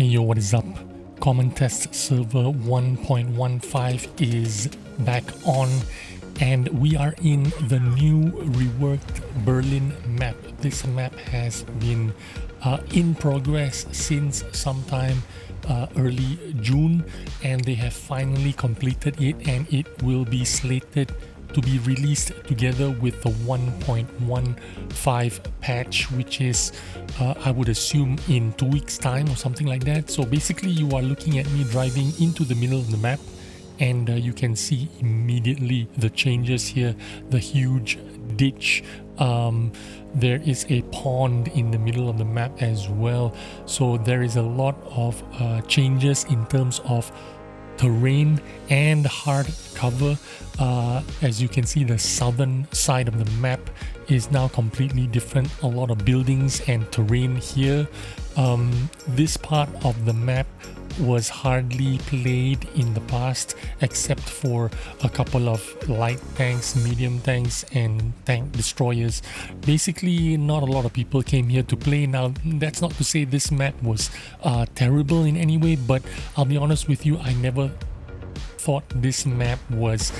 Hey yo, what is up? Common Test Server 1.15 is back on, and we are in the new reworked Berlin map. This map has been in progress since sometime early June, and they have finally completed it, and it will be slated to be released together with the 1.15 patch, which is I would assume in 2 weeks time or something like that. So basically you are looking at me driving into the middle of the map, and you can see immediately the changes here. The huge ditch, there is a pond in the middle of the map as well, so there is a lot of changes in terms of terrain and hard cover. As you can see, the southern side of the map is now completely different. A lot of buildings and terrain here. This part of the map was hardly played in the past, except for a couple of light tanks, medium tanks, and tank destroyers. Basically, not a lot of people came here to play. Now, that's not to say this map was terrible in any way, but I'll be honest with you, I never thought this map was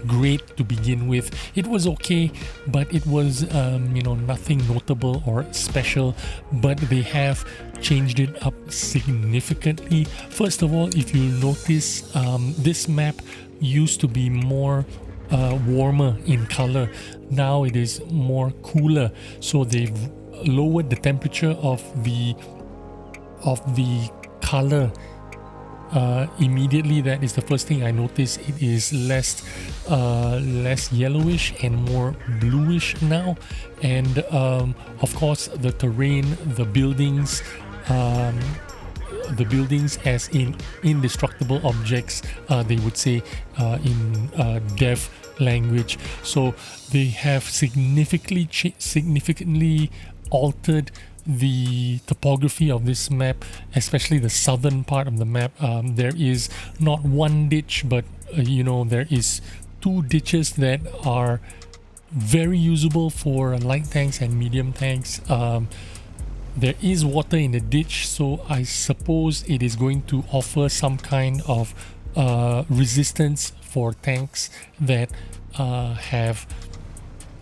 great to begin with. It was okay, but it was nothing notable or special. But they have changed it up significantly. First of all, if you notice, this map used to be more warmer in color. Now it is more cooler, so they've lowered the temperature of the color. Immediately, that is the first thing I noticed. It is less yellowish and more bluish now, and of course the terrain, the buildings as in indestructible objects, they would say in dev language. So they have significantly altered the topography of this map, especially the southern part of the map. There is not one ditch, but there is 2 ditches that are very usable for light tanks and medium tanks. There is water in the ditch, so I suppose it is going to offer some kind of resistance for tanks that have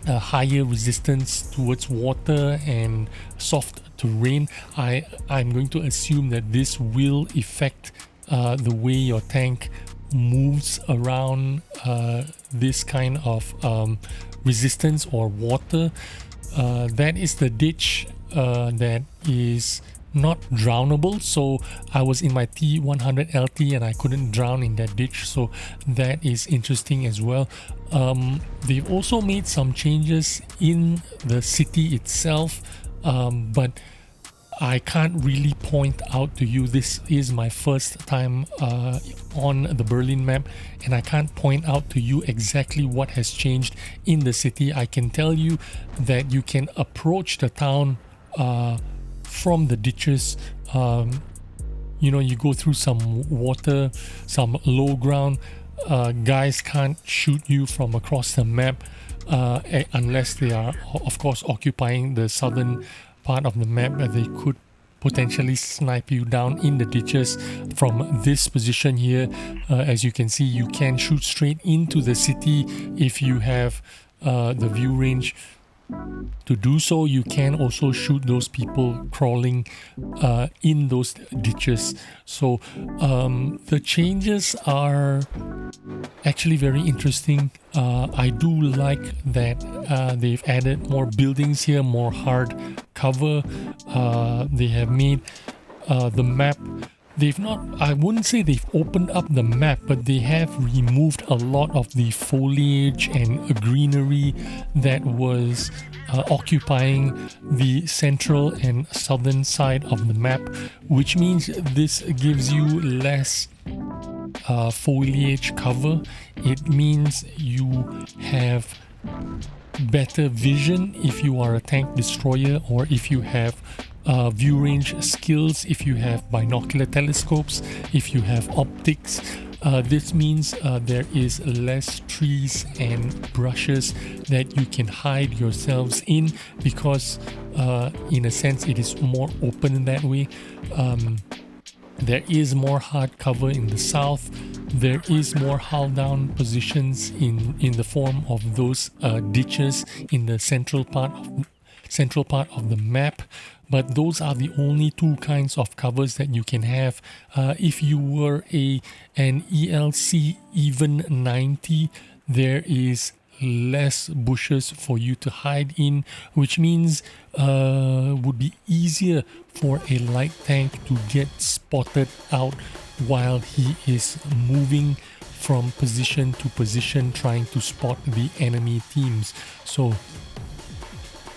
a higher resistance towards water and soft terrain. I'm going to assume that this will affect the way your tank moves around this kind of resistance or water. That is the ditch that is not drownable, so I was in my T100 LT and I couldn't drown in that ditch, so that is interesting as well. They've also made some changes in the city itself, but I can't really point out to you. This is my first time on the Berlin map, and I can't point out to you exactly what has changed in the city. I can tell you that you can approach the town from the ditches. You go through some water, some low ground. Guys can't shoot you from across the map unless they are, of course, occupying the southern part of the map. They could potentially snipe you down in the ditches from this position here. As you can see, you can shoot straight into the city if you have the view range to do so. You can also shoot those people crawling in those ditches. So the changes are actually very interesting. I do like that they've added more buildings here, more hard cover. They have made the map, I wouldn't say they've opened up the map, but they have removed a lot of the foliage and greenery that was occupying the central and southern side of the map, which means this gives you less foliage cover. It means you have better vision if you are a tank destroyer, or if you have view range skills, if you have binocular telescopes, if you have optics. This means there is less trees and brushes that you can hide yourselves in, because in a sense it is more open that way. There is more hard cover in the south. There is more hull down positions in the form of those ditches in the central part of the map. But those are the only two kinds of covers that you can have. If you were an ELC even 90, there is less bushes for you to hide in, which means would be easier for a light tank to get spotted out while he is moving from position to position trying to spot the enemy teams. So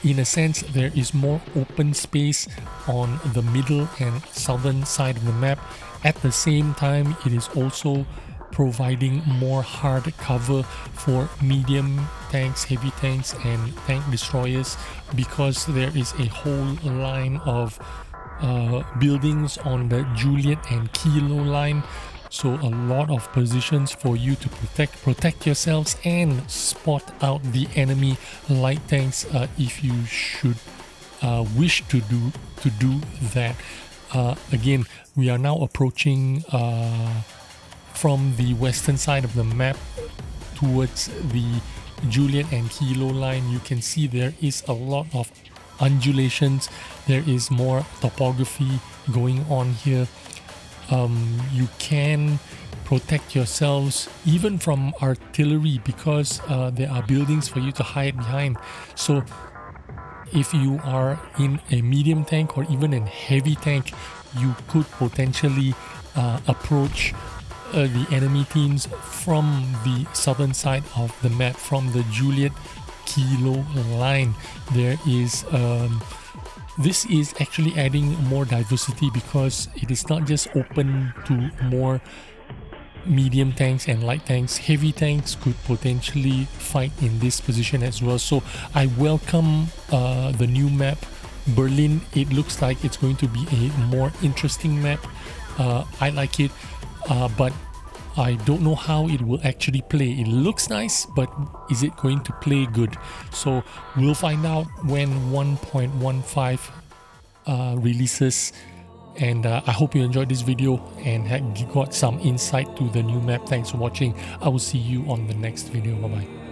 in a sense, there is more open space on the middle and southern side of the map. At the same time, it is also providing more hard cover for medium tanks, heavy tanks and tank destroyers, because there is a whole line of buildings on the Juliet and Kilo line. So a lot of positions for you to protect yourselves and spot out the enemy light tanks if you should wish to do that. Again, we are now approaching from the western side of the map towards the Juliet and Kilo line. You can see there is a lot of undulations. There is more topography going on here. You can protect yourselves even from artillery, because there are buildings for you to hide behind. So if you are in a medium tank or even a heavy tank, you could potentially approach the enemy teams from the southern side of the map, from the Juliet Kilo line. There is this is actually adding more diversity, because it is not just open to more medium tanks and light tanks. Heavy tanks could potentially fight in this position as well. So I welcome the new map, Berlin. It looks like it's going to be a more interesting map. I like it, but I don't know how it will actually play. It looks nice, but is it going to play good? So we'll find out when 1.15 releases. And I hope you enjoyed this video and got some insight to the new map. Thanks for watching. I will see you on the next video. Bye bye.